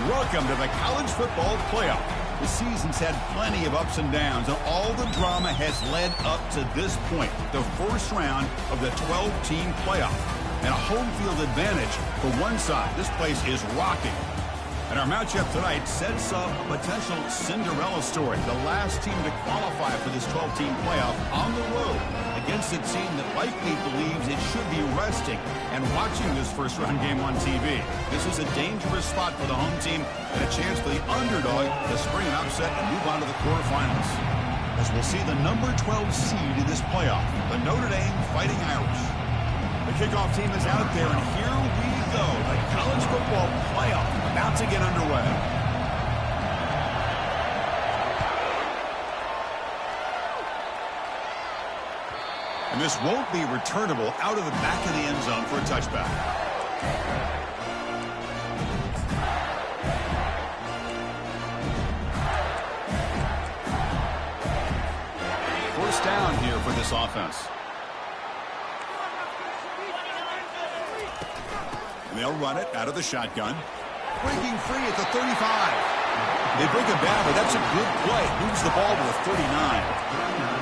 Welcome to the college football playoff. The season's had plenty of ups and downs, and all the drama has led up to this point, the first round of the 12-team playoff. And a home field advantage for one side. This place is rocking. And our matchup tonight sets up a potential Cinderella story. The last team to qualify for this 12-team playoff on the road against a team that likely believes it should be resting and watching this first-round game on TV. This is a dangerous spot for the home team and a chance for the underdog to spring an upset and move on to the quarterfinals. As we'll see the number 12 seed in this playoff, the Notre Dame Fighting Irish. The kickoff team is out there, and here we go. The college football playoff about to get underway. And this won't be returnable out of the back of the end zone for a touchback. First down here for this offense. And they'll run it out of the shotgun. Breaking free at the 35. They break it down, but that's a good play. Moves the ball to the 39.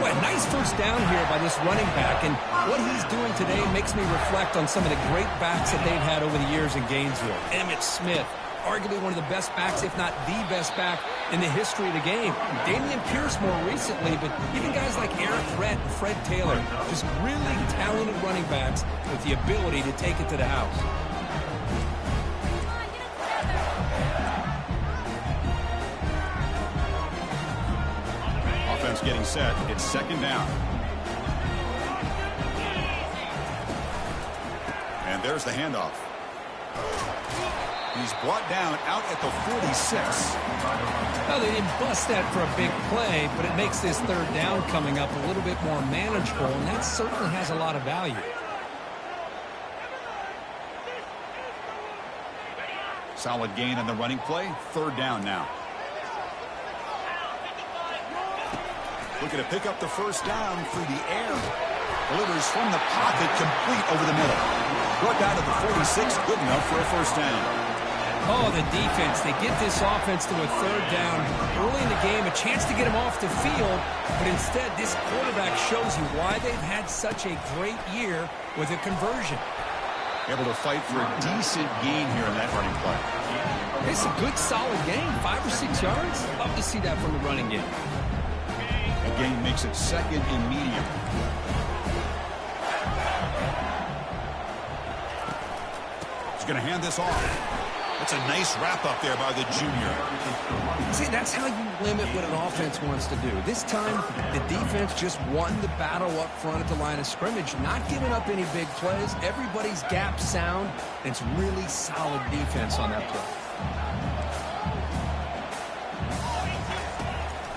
Boy, nice first down here by this running back, and what he's doing today makes me reflect on some of the great backs that they've had over the years in Gainesville. Emmitt Smith, arguably one of the best backs, if not the best back in the history of the game. Damian Pierce more recently, but even guys like Eric Rett and Fred Taylor, just really talented running backs with the ability to take it to the house. Getting set. It's second down. And there's the handoff. He's brought down out at the 46. Well, they didn't bust that for a big play, but it makes this third down coming up a little bit more manageable, and that certainly has a lot of value. Solid gain on the running play. Third down now. Looking to pick up the first down through the air. Delivers from the pocket, complete over the middle. Brought down to the 46, good enough for a first down. Oh, the defense. They get this offense to a third down early in the game, a chance to get him off the field, but instead this quarterback shows you why they've had such a great year with a conversion. Able to fight for a decent gain here in that running play. It's a good, solid gain, 5 or 6 yards. Love to see that from the running game. Gain makes it second and medium. He's going to hand this off. That's a nice wrap up there by the junior. See, that's how you limit what an offense wants to do. This time, the defense just won the battle up front at the line of scrimmage, not giving up any big plays. Everybody's gap sound, and it's really solid defense on that play.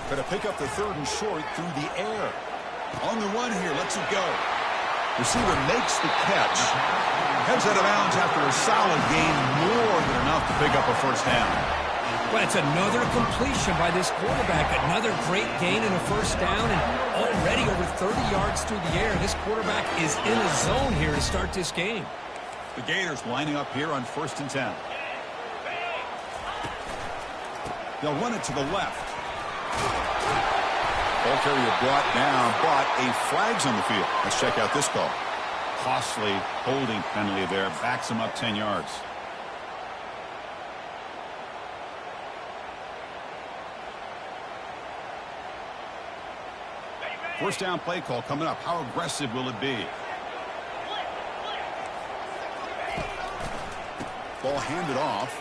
Going to pick up the third and short through the air. On the run here, lets it go. Receiver makes the catch. Heads out of bounds after a solid gain, more than enough to pick up a first down. Well, it's another completion by this quarterback. Another great gain in a first down, and already over 30 yards through the air. This quarterback is in a zone here to start this game. The Gators lining up here on 1st and 10. They'll run it to the left. Ball carrier brought down, but a flag's on the field. Let's check out this call. Costly holding penalty there. Backs him up 10 yards. First down play call coming up. How aggressive will it be? Ball handed off.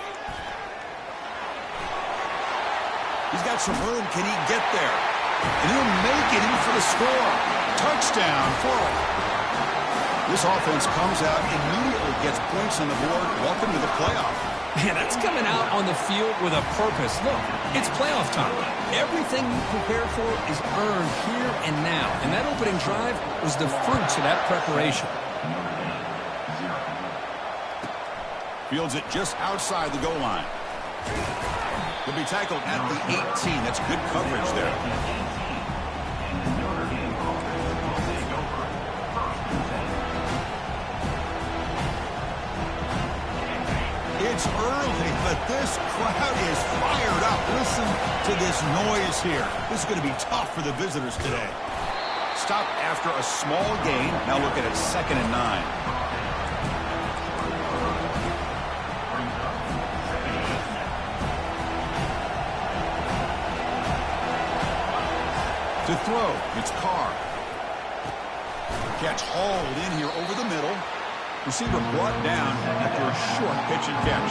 He's got some room. Can he get there? And he'll make it in for the score. Touchdown, Florida. This offense comes out, immediately gets points on the board. Welcome to the playoff. Man, that's coming out on the field with a purpose. Look, it's playoff time. Everything you prepare for is earned here and now. And that opening drive was the fruits of that preparation. Fields it just outside the goal line. Will be tackled at the 18. That's good coverage there. It's early, but this This crowd is fired up. Listen to this noise here. This is going to be tough for the visitors today. Stop after a small gain. Now look at it, 2nd and 9. To throw, it's Carr. Catch hauled in here over the middle. Receiver brought down after a short pitch and catch.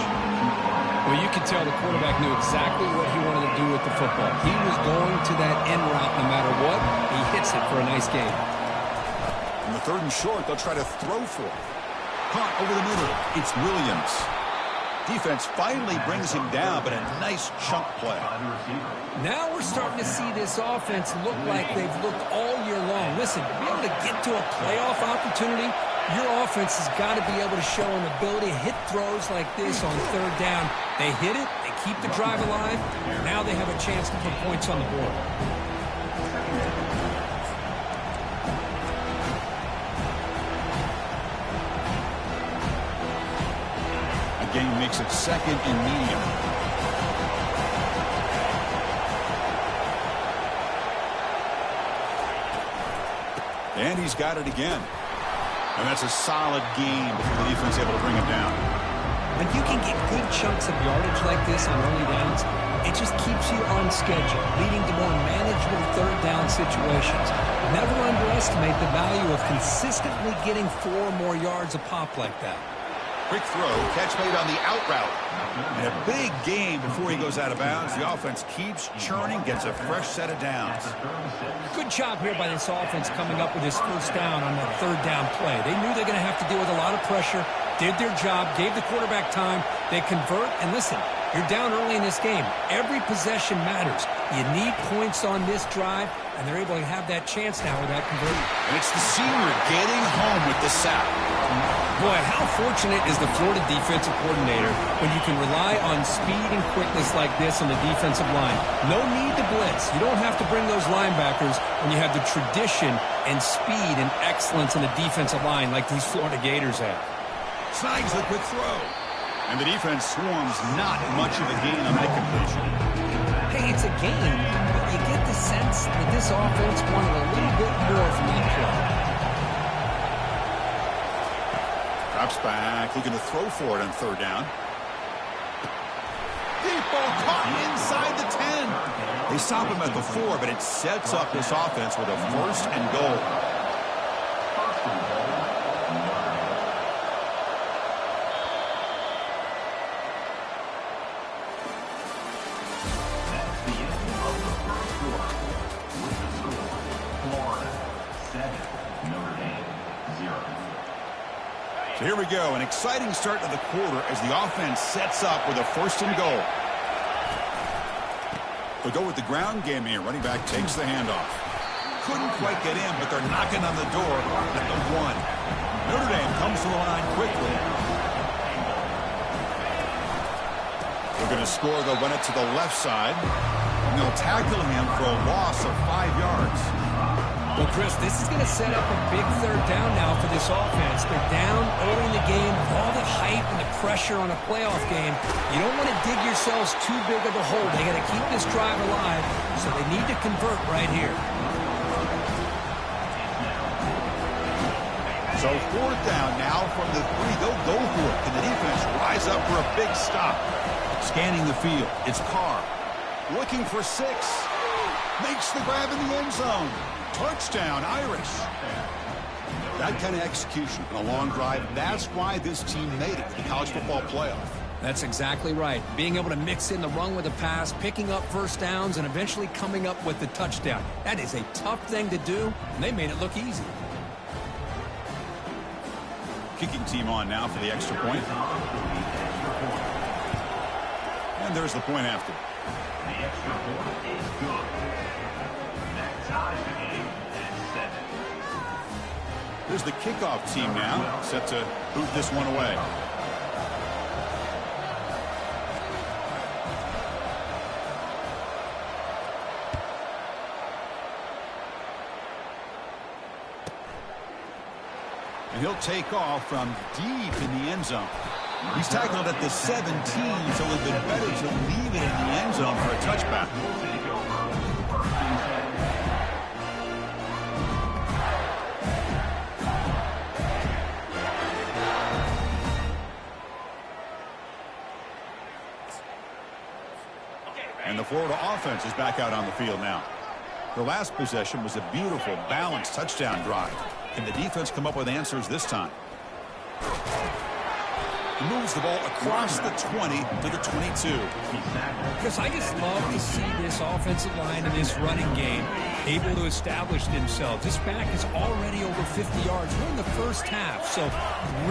Well, you can tell the quarterback knew exactly what he wanted to do with the football. He was going to that end route no matter what. He hits it for a nice gain. On the 3rd and short, they'll try to throw for it. Caught over the middle. It's Williams. Defense finally brings him down, but a nice chunk play. Now we're starting to see this offense look like they've looked all year long. Listen, to be able to get to a playoff opportunity, your offense has got to be able to show an ability to hit throws like this on 3rd down. They hit it, they keep the drive alive, now they have a chance to put points on the board. Game makes it 2nd and medium. And he's got it again. And that's a solid game before the defense able to bring him down. When you can get good chunks of yardage like this on early downs, it just keeps you on schedule, leading to more manageable 3rd down situations. Never underestimate the value of consistently getting 4 or more yards a pop like that. Quick throw, catch made on the out route. And a big game before he goes out of bounds. The offense keeps churning, gets a fresh set of downs. Good job here by this offense coming up with his 1st down on that 3rd down play. They knew they're going to have to deal with a lot of pressure, did their job, gave the quarterback time. They convert, and listen, you're down early in this game. Every possession matters. You need points on this drive, and they're able to have that chance now with that conversion. And it's the senior getting home with the sack. Boy, how fortunate is the Florida defensive coordinator when you can rely on speed and quickness like this on the defensive line. No need to blitz. You don't have to bring those linebackers when you have the tradition and speed and excellence in the defensive line like these Florida Gators have. Snags the quick throw. And the defense swarms not much of a gain on that completion. Hey, it's a game, but you get the sense that this offense wanted a little bit more from that play. Drops back, looking to throw for it on 3rd down. Deep ball caught inside the 10. They stop him at the 4, but it sets up this offense with a 1st and goal. So here we go, an exciting start to the quarter as the offense sets up with a 1st and goal. They'll go with the ground game here. Running back takes the handoff. Couldn't quite get in, but they're knocking on the door at the 1. Notre Dame comes to the line quickly. They're going to score. They'll run it to the left side. And they'll tackle him for a loss of 5 yards. Well, Chris, this is going to set up a big 3rd down now for this offense. They're down early in the game, all the hype and the pressure on a playoff game. You don't want to dig yourselves too big of a hole. They got to keep this drive alive, so they need to convert right here. So 4th down now from the 3. They'll go for it. Can the defense rise up for a big stop? Scanning the field. It's Carr. Looking for 6. Makes the grab in the end zone. Touchdown, Irish. That kind of execution on a long drive, that's why this team made it to the college football playoff. That's exactly right. Being able to mix in the run with a pass, picking up 1st downs, and eventually coming up with the touchdown. That is a tough thing to do, and they made it look easy. Kicking team on now for the extra point. And there's the point after. The extra point is good. That ties the game at 7. There's the kickoff team now, set to boot this one away. And he'll take off from deep in the end zone. He's tackled at the 17, so it would have been better to leave it in the end zone for a touchback. And the Florida offense is back out on the field now. The last possession was a beautiful, balanced touchdown drive. Can the defense come up with answers this time? He moves the ball across the 20 to the 22. Because I just love to see this offensive line and this running game able to establish themselves. This back is already over 50 yards. We're in the first half, so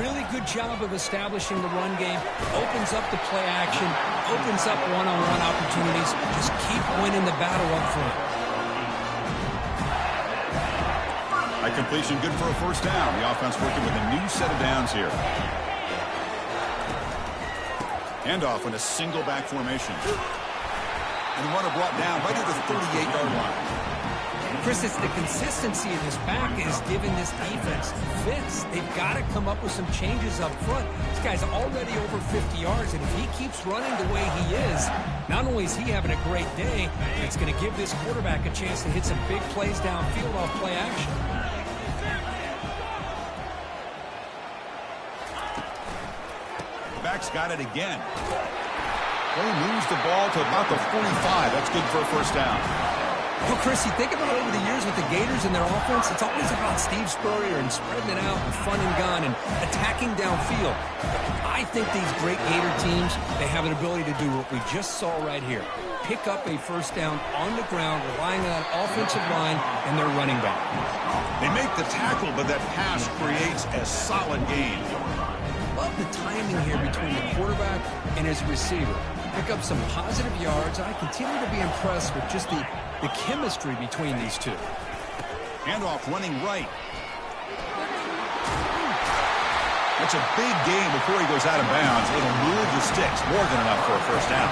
really good job of establishing the run game. Opens up the play action, opens up one-on-one opportunities. Just keep winning the battle up front. By completion, good for a first down. The offense working with a new set of downs here. Handoff in a single back formation. And the runner brought down right at the 38-yard line. Chris, it's the consistency of this back is giving this defense fits. They've got to come up with some changes up front. This guy's already over 50 yards, and if he keeps running the way he is, not only is he having a great day, but it's going to give this quarterback a chance to hit some big plays downfield off play action. Back's got it again. Well, he moves the ball to about the 45. That's good for a first down. Well, Chris, you think about it over the years with the Gators and their offense, it's always about Steve Spurrier and spreading it out and fun and gun and attacking downfield. I think these great Gator teams, they have an ability to do what we just saw right here. Pick up a first down on the ground, relying on that offensive line and their running back. They make the tackle, but that pass creates a solid gain. Love the timing here between the quarterback and his receiver. Pick up some positive yards. I continue to be impressed with just the chemistry between these two. Handoff running right. That's a big gain before he goes out of bounds. It'll move the sticks. More than enough for a first down.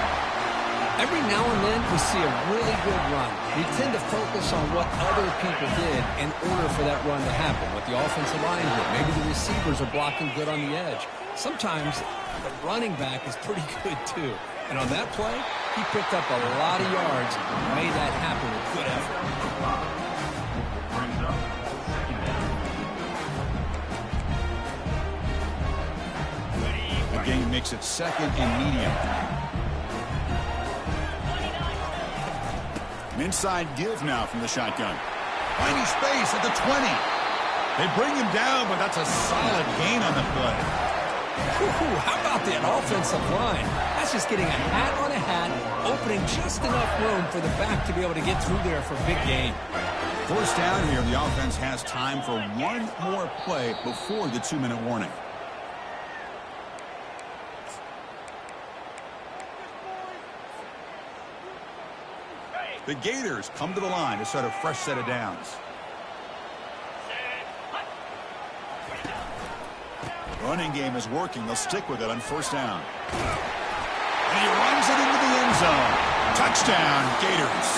Every now and then we see a really good run. We tend to focus on what other people did in order for that run to happen, what the offensive line did. Maybe the receivers are blocking good on the edge. Sometimes the running back is pretty good too. And on that play, he picked up a lot of yards and made that happen with good effort. The game makes it second and medium. An inside give now from the shotgun. Finding space at the 20. They bring him down, but that's a solid gain on the play. Ooh, how about that offensive line? That's just getting a hat on a hat, opening just enough room for the back to be able to get through there for a big gain. First down here, the offense has time for one more play before the 2-minute warning. The Gators come to the line to start a fresh set of downs. Running game is working. They'll stick with it on first down. And he runs it into the end zone. Touchdown, Gators.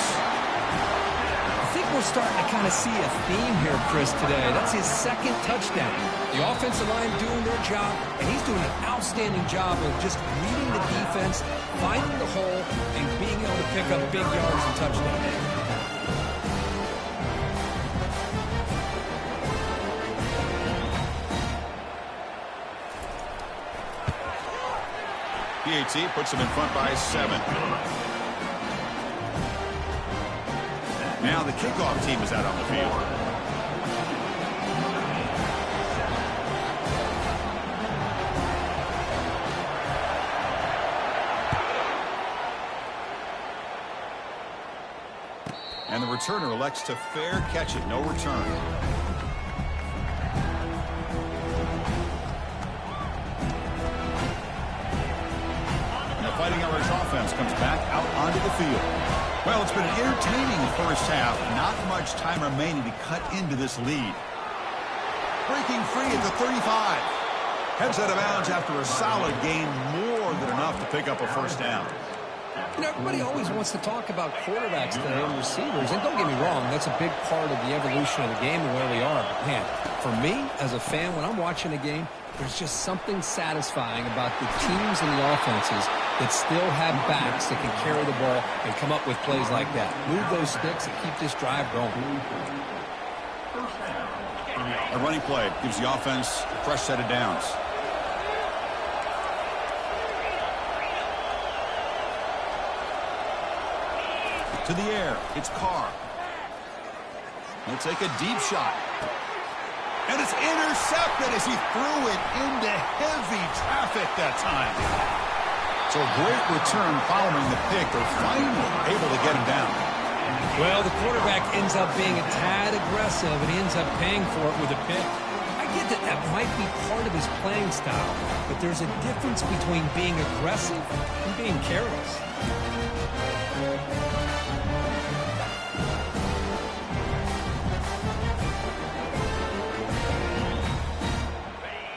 I think we're starting to kind of see a theme here, Chris, today. That's his second touchdown. The offensive line doing their job, and he's doing an outstanding job of just reading the defense, finding the hole, and being able to pick up big yards and touchdowns. PAT puts them in front by 7. Now the kickoff team is out on the field. And the returner elects to fair catch it. No return. Fighting Irish offense comes back out onto the field. Well, it's been an entertaining first half. Not much time remaining to cut into this lead. Breaking free at the 35. Heads out of bounds after a solid gain, more than enough to pick up a first down. You know, everybody always wants to talk about quarterbacks today and receivers, and don't get me wrong, that's a big part of the evolution of the game and where we are. But, man, for me, as a fan, when I'm watching a game, there's just something satisfying about the teams and the offenses that still have backs that can carry the ball and come up with plays like that. Move those sticks and keep this drive going. A running play gives the offense a fresh set of downs. To the air, it's Carr. He'll take a deep shot. And it's intercepted as he threw it into heavy traffic that time. So a great return following the pick. They're finally able to get him down. Well, the quarterback ends up being a tad aggressive, and he ends up paying for it with a pick. I get that that might be part of his playing style, but there's a difference between being aggressive and being careless.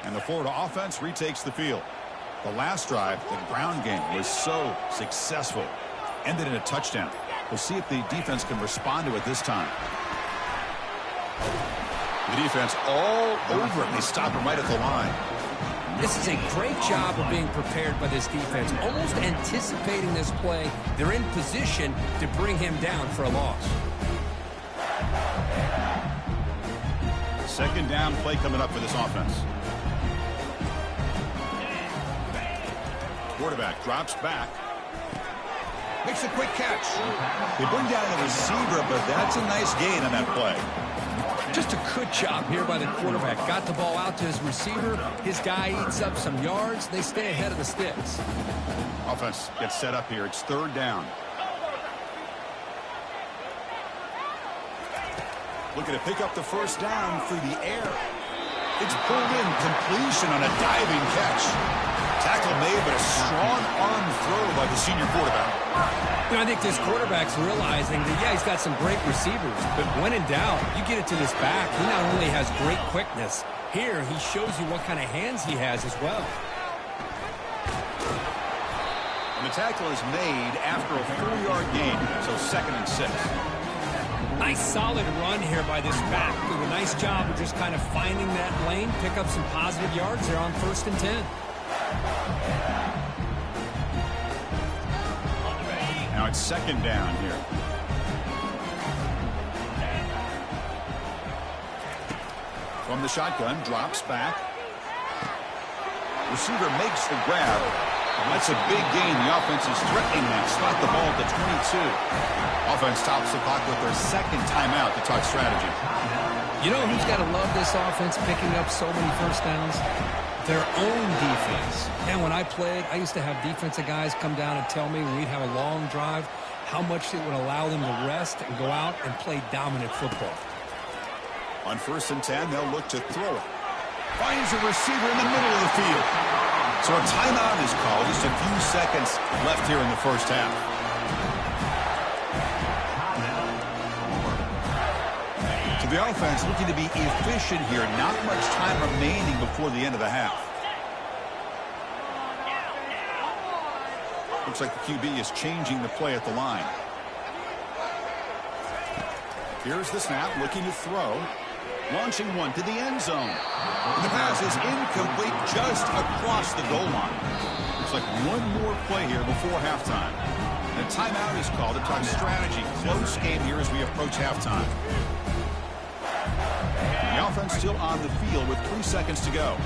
And the Florida offense retakes the field. The last drive, the ground game, was so successful. Ended in a touchdown. We'll see if the defense can respond to it this time. The defense all over it. They stop him right at the line. This is a great job of being prepared by this defense, almost anticipating this play. They're in position to bring him down for a loss. Second down play coming up for this offense. Quarterback drops back. Makes a quick catch. They bring down the receiver, but that's a nice gain on that play. Just a good job here by the quarterback. Got the ball out to his receiver. His guy eats up some yards. They stay ahead of the sticks. Offense gets set up here. It's third down. Looking to pick up the first down through the air. It's pulled in. Completion on a diving catch. Tackle made, but a strong arm throw by the senior quarterback. You know, I think this quarterback's realizing that, yeah, he's got some great receivers, but when in doubt, you get it to this back. He not only has great quickness, here he shows you what kind of hands he has as well. And the tackle is made after a 4-yard gain, so 2nd and 6. Nice solid run here by this back. Did a nice job of just kind of finding that lane, pick up some positive yards there on 1st and 10. Now it's 2nd down here. From the shotgun, drops back. Receiver makes the grab. That's a big gain. The offense is threatening that. Spot the ball at the 22. Offense tops the clock with their 2nd timeout to talk strategy. You know who's got to love this offense picking up so many first downs? Their own defense. And when I played, I used to have defensive guys come down and tell me when we'd have a long drive how much it would allow them to rest and go out and play dominant football. On 1st and 10, they'll look to throw it. Finds a receiver in the middle of the field. So a timeout is called. Just a few seconds left here in the first half. So the offense looking to be efficient here. Not much time remaining before the end of the half. Looks like the QB is changing the play at the line. Here's the snap, looking to throw. Launching one to the end zone. And the pass is incomplete just across the goal line. Looks like one more play here before halftime. And a timeout is called to talk strategy. Close game here as we approach halftime. The offense still on the field with 3 seconds to go.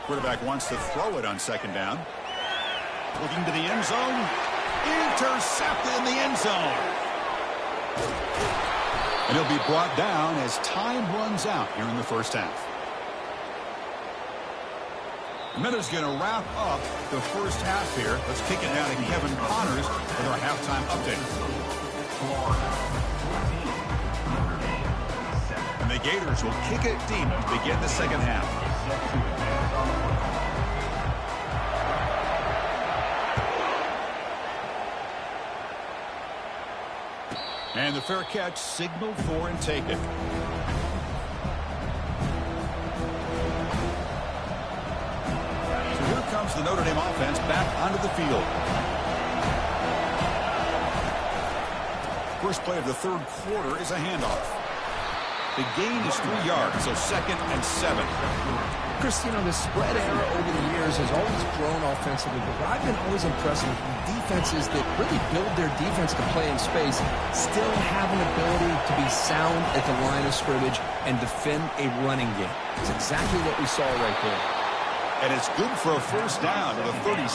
Quarterback wants to throw it on 2nd down. Looking to the end zone. Intercepted in the end zone. And he'll be brought down as time runs out here in the first half. Miller's going to wrap up the first half here. Let's kick it down to Kevin Connors with our halftime update. And the Gators will kick it deep to begin the second half. And the fair catch signaled for and taken. So here comes the Notre Dame offense back onto the field. First play of the third quarter is a handoff. The gain is 3 yards, so 2nd and 7. Chris, you know, the spread era over the years has always grown offensively, but what I've been always impressed with defenses that really build their defense to play in space still have an ability to be sound at the line of scrimmage and defend a running game. It's exactly what we saw right there. And it's good for a first down to the 36.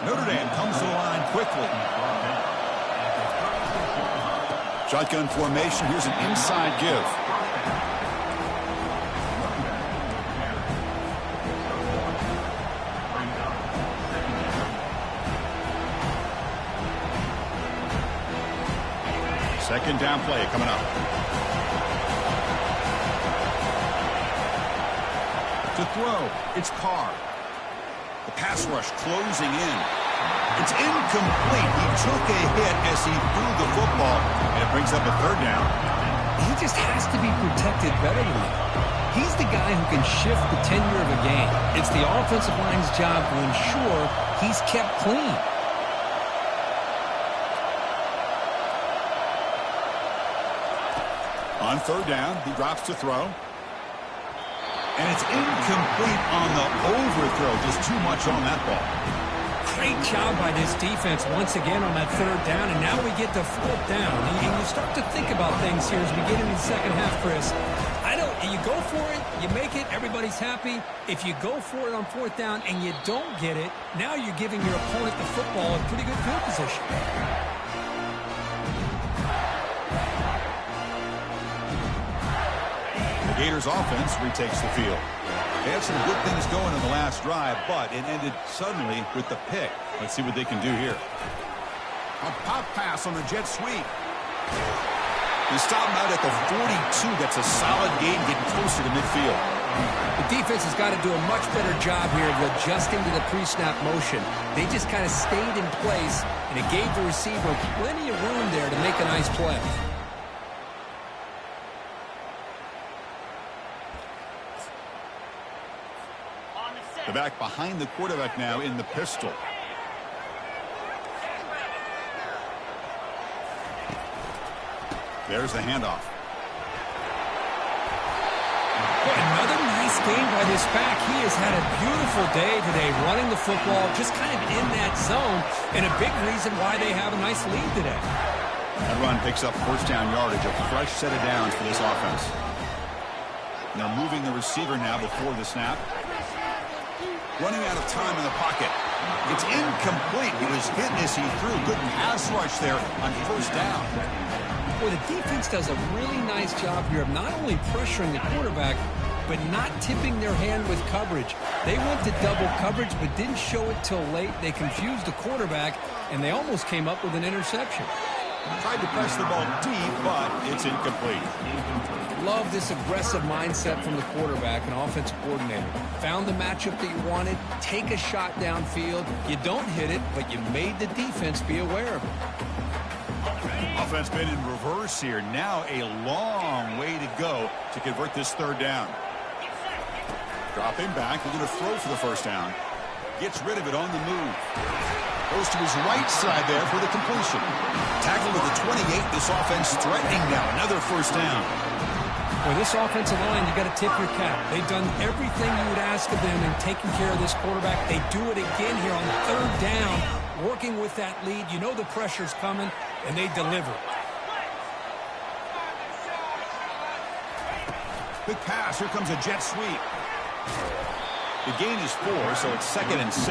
Notre Dame comes to the line quickly. Shotgun formation. Here's an inside give. Second down play coming up. To throw, it's Carr. The pass rush closing in. It's incomplete. He took a hit as he threw the football, and it brings up a third down. He just has to be protected better than that. He's the guy who can shift the tenure of a game. It's the offensive line's job to ensure he's kept clean. On third down, he drops to throw. And it's incomplete on the overthrow. Just too much on that ball. Great job by this defense once again on that third down, and now we get to fourth down. And you start to think about things here as we get into the second half, Chris. You go for it, you make it, everybody's happy. If you go for it on fourth down and you don't get it, now you're giving your opponent the football in pretty good field position. The Gators offense retakes the field. They had some good things going in the last drive, but it ended suddenly with the pick. Let's see what they can do here. A pop pass on the jet sweep. They stop him out at the 42. That's a solid gain, getting closer to midfield. The defense has got to do a much better job here of adjusting to the pre-snap motion. They just kind of stayed in place, and it gave the receiver plenty of room there to make a nice play. The back behind the quarterback now in the pistol. There's the handoff. Another nice game by this back. He has had a beautiful day today running the football, just kind of in that zone, and a big reason why they have a nice lead today. That run picks up first down yardage, a fresh set of downs for this offense. They're moving the receiver now before the snap. Running out of time in the pocket. It's incomplete. He was hit as he threw. Good pass rush there on first down. Well, the defense does a really nice job here of not only pressuring the quarterback, but not tipping their hand with coverage. They went to double coverage, but didn't show it till late. They confused the quarterback, and they almost came up with an interception. Tried to press the ball deep, but it's incomplete. Love this aggressive mindset from the quarterback and offensive coordinator. Found the matchup that you wanted, take a shot downfield. You don't hit it, but you made the defense be aware of it. Offense been in reverse here. Now a long way to go to convert this third down. Dropping back. They're going to throw for the first down. Gets rid of it on the move. Goes to his right side there for the completion. Tackled at the 28. This offense threatening now. Another first down. For this offensive line, you got to tip your cap. They've done everything you would ask of them in taking care of this quarterback. They do it again here on the third down, working with that lead. You know the pressure's coming, and they deliver. Big pass. Here comes a jet sweep. The gain is 4, so it's 2nd and 6.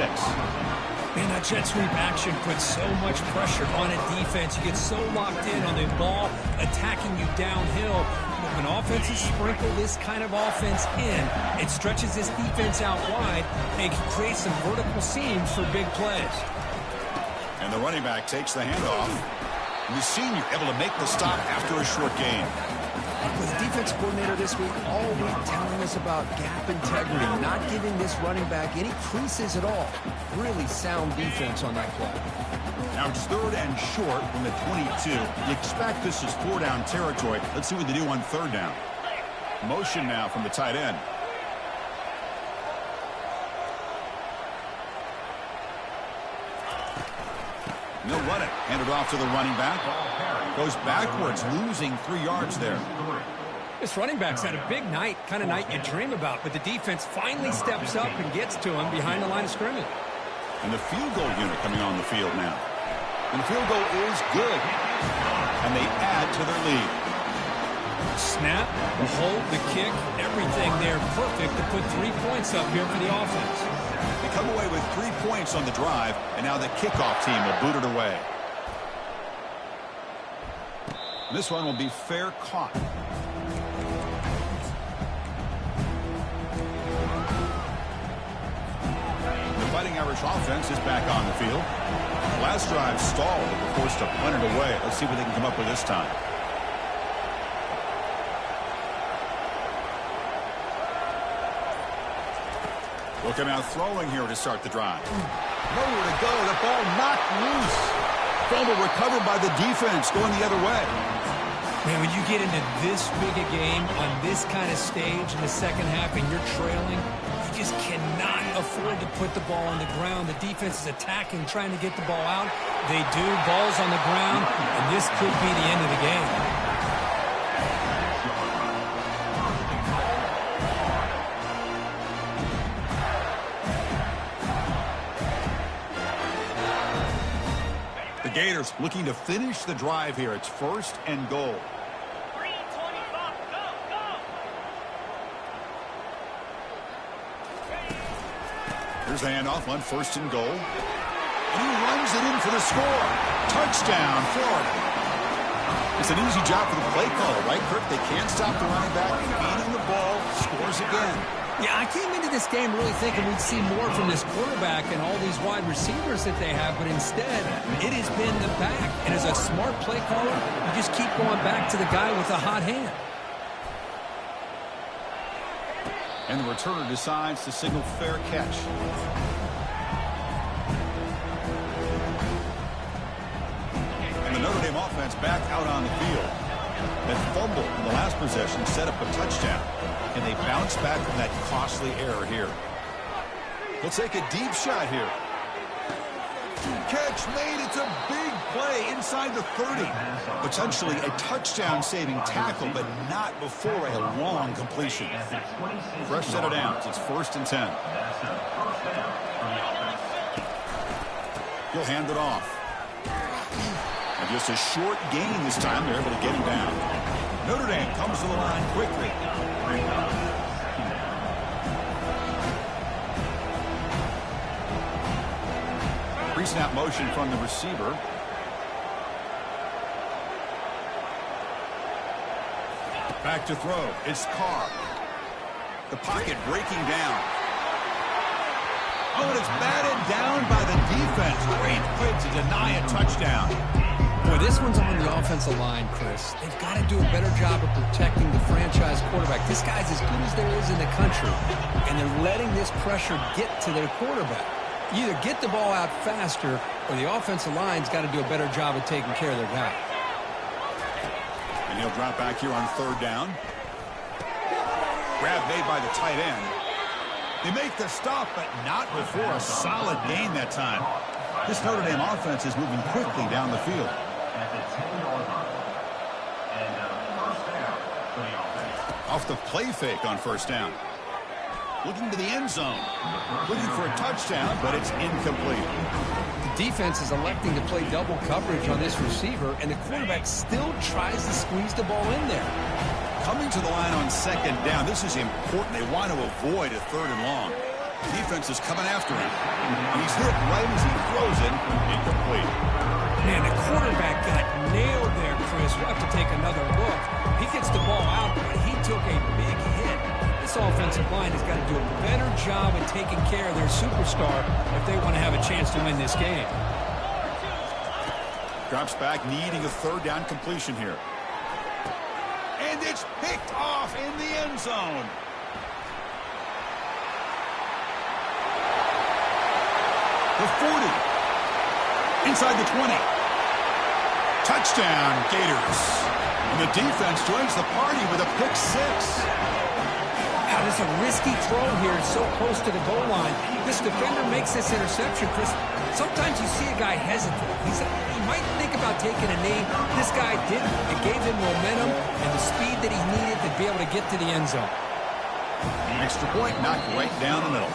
Man, that jet sweep action puts so much pressure on a defense. You get so locked in on the ball attacking you downhill. But when offenses sprinkle this kind of offense in, it stretches this defense out wide and can create some vertical seams for big plays. And the running back takes the handoff. And the senior able to make the stop after a short gain. Was the defense coordinator this week all week telling us about gap integrity, not giving this running back any creases at all. Really sound defense on that play. Now it's 3rd and short from the 22. You expect this is 4-down territory. Let's see what they do on 3rd down. Motion now from the tight end. They'll run it. Hand it off to the running back. Goes backwards, losing 3 yards there. This running back's had a big night, kind of night you dream about, but the defense finally steps up and gets to him behind the line of scrimmage. And the field goal unit coming on the field now. And the field goal is good. And they add to their lead. Snap, the hold, the kick, everything there perfect to put 3 points up here for the offense. They come away with 3 points on the drive, and now the kickoff team will boot it away. This one will be fair caught. The Fighting Irish offense is back on the field. Last drive stalled and were forced to punt it away. Let's see what they can come up with this time. Looking out throwing here to start the drive. Nowhere to go. The ball knocked loose. Fumble recovered by the defense going the other way. Man, when you get into this big a game on this kind of stage in the second half and you're trailing, you just cannot afford to put the ball on the ground. The defense is attacking, trying to get the ball out. They do. Ball's on the ground, and this could be the end of the game. The Gators looking to finish the drive here. It's 1st and goal. 3:25, go! Here's the handoff on 1st and goal. And he runs it in for the score. Touchdown, Florida. It's an easy job for the play caller, right, Kirk? They can't stop the running back. Feeding the ball, scores again. Yeah, I came into this game really thinking we'd see more from this quarterback and all these wide receivers that they have, but instead, it has been the back. And as a smart play caller, you just keep going back to the guy with a hot hand. And the returner decides to signal fair catch. And the Notre Dame offense back out on the field. That fumble in the last possession set up a touchdown. Can they bounce back from that costly error here? They'll take a deep shot here. Catch made. It's a big play inside the 30. Potentially a touchdown-saving tackle, but not before a long completion. Fresh set of downs. It's 1st and 10. He'll hand it off. And just a short gain this time. They're able to get him down. Notre Dame comes to the line quickly. Pre-snap motion from the receiver. Back to throw. It's Carr. The pocket breaking down. Oh, and it's batted down by the defense. Great play to deny a touchdown. Boy, this one's on the offensive line, Chris. They've got to do a better job of protecting the franchise quarterback. This guy's as good as there is in the country, and they're letting this pressure get to their quarterback. You either get the ball out faster, or the offensive line's got to do a better job of taking care of their guy. And he'll drop back here on 3rd down. Grab made by the tight end. They make the stop, but not before a solid gain that time. This Notre Dame offense is moving quickly down the field. Off the play fake on 1st down. Looking to the end zone. Looking for a touchdown, but it's incomplete. The defense is electing to play double coverage on this receiver, and the quarterback still tries to squeeze the ball in there. Coming to the line on 2nd down. This is important. They want to avoid a 3rd and long. The defense is coming after him. And he's hit right as he throws it. Incomplete. Man, the quarterback got nailed there, Chris. We'll have to take another look. He gets the ball out, but he took a big hit. This offensive line has got to do a better job of taking care of their superstar if they want to have a chance to win this game. Drops back, needing a 3rd down completion here. And And it's picked off in the end zone. The 40. Inside the 20. Touchdown, Gators. And the defense joins the party with a pick 6. Now, there's a risky throw here so close to the goal line. This defender makes this interception, Chris. Sometimes you see a guy hesitate. He might think about taking a knee. This guy didn't. It gave him momentum and the speed that he needed to be able to get to the end zone. Extra point knocked right down the middle.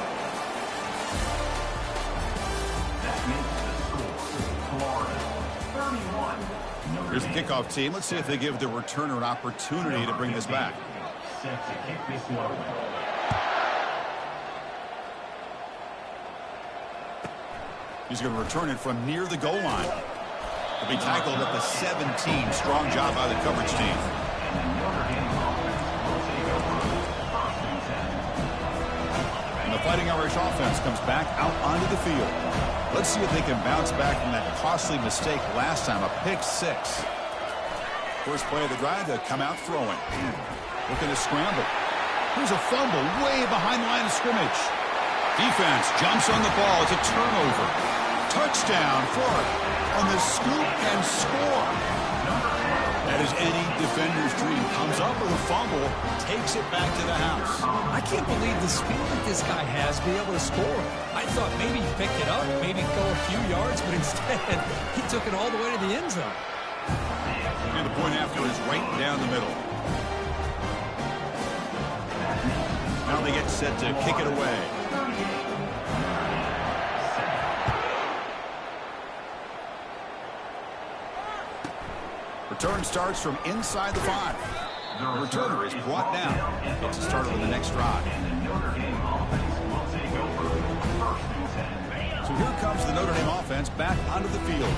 Here's the kickoff team. Let's see if they give the returner an opportunity to bring this back. He's going to return it from near the goal line. He'll be tackled at the 17. Strong job by the coverage team. And the Fighting Irish offense comes back out onto the field. Let's see if they can bounce back from that costly mistake last time, a pick 6. First play of the drive to come out throwing. Looking to scramble. Here's a fumble way behind the line of scrimmage. Defense jumps on the ball. It's a turnover. Touchdown, Florida on the scoop and score. That is any defender's dream. Comes up with a fumble, takes it back to the house. I can't believe the speed that this guy has to be able to score. I thought maybe he picked it up, maybe go a few yards, but instead he took it all the way to the end zone. And the point after is right down the middle. Now they get set to kick it away. Return starts from inside the 5. The returner is brought down. Gets started with the next drive. So here comes the Notre Dame offense back onto the field.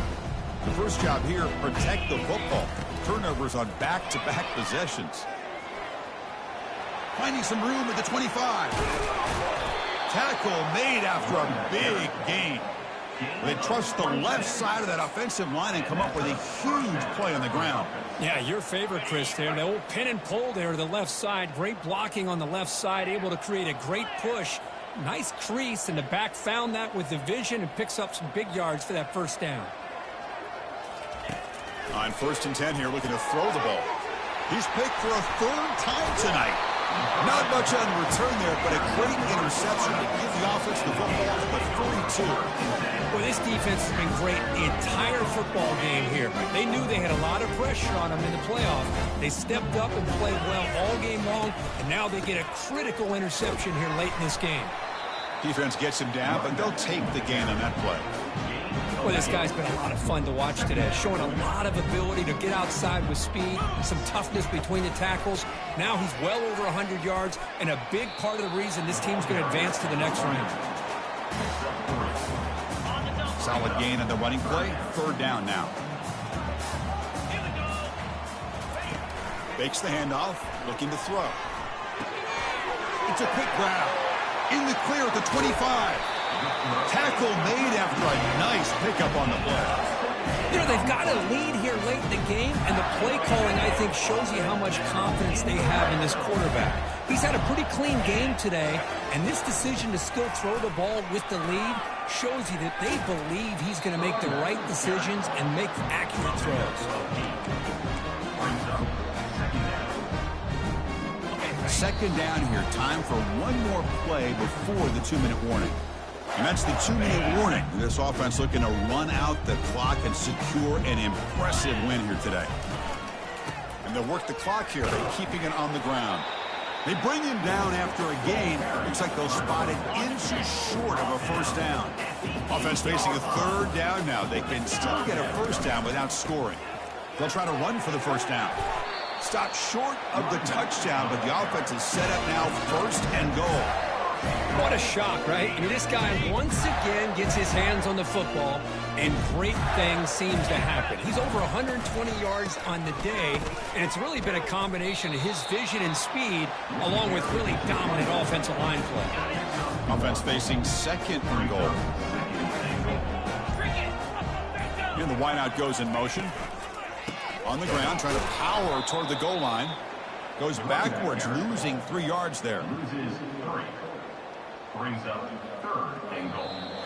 The first job here, protect the football. Turnovers on back-to-back possessions. Finding some room at the 25. Tackle made after a big gain. They trust the left side of that offensive line and come up with a huge play on the ground. Yeah, your favorite, Chris, there. The old pin and pull there to the left side. Great blocking on the left side, able to create a great push. Nice crease, and the back found that with the vision and picks up some big yards for that first down. On 1st and 10 here, looking to throw the ball. He's picked for a 3rd time tonight. Not much on return there, but a great interception to give the offense the football at the 42. Well, this defense has been great the entire football game here. They knew they had a lot of pressure on them in the playoff. They stepped up and played well all game long, and now they get a critical interception here late in this game. Defense gets him down, but they'll take the gain on that play. Well, this guy's been a lot of fun to watch today, showing a lot of ability to get outside with speed, some toughness between the tackles. Now he's well over 100 yards, and a big part of the reason this team's going to advance to the next round. Solid gain on the running play. 3rd down now. Fakes the handoff, looking to throw. It's a quick grab. In the clear at the 25. Tackle made after a nice pickup on the play. You know, they've got a lead here late in the game, and the play calling, I think, shows you how much confidence they have in this quarterback. He's had a pretty clean game today, and this decision to still throw the ball with the lead shows you that they believe he's going to make the right decisions and make accurate throws. 2nd down here. Time for one more play before the 2-minute warning. And that's the 2-minute warning. This offense looking to run out the clock and secure an impressive win here today. And they'll work the clock here by keeping it on the ground. They bring him down after a gain. Looks like they'll spot it inches short of a 1st down. Offense facing a 3rd down now. They can still get a 1st down without scoring. They'll try to run for the 1st down. Stopped short of the touchdown, but the offense is set up now 1st and goal. What a shock, right? I mean, this guy once again gets his hands on the football, and great things seems to happen. He's over 120 yards on the day, and it's really been a combination of his vision and speed, along with really dominant offensive line play. Offense facing 2nd and goal. And the wideout goes in motion. On the ground, trying to power toward the goal line. Goes backwards, losing 3 yards there. Loses 3. Brings up 3rd and goal.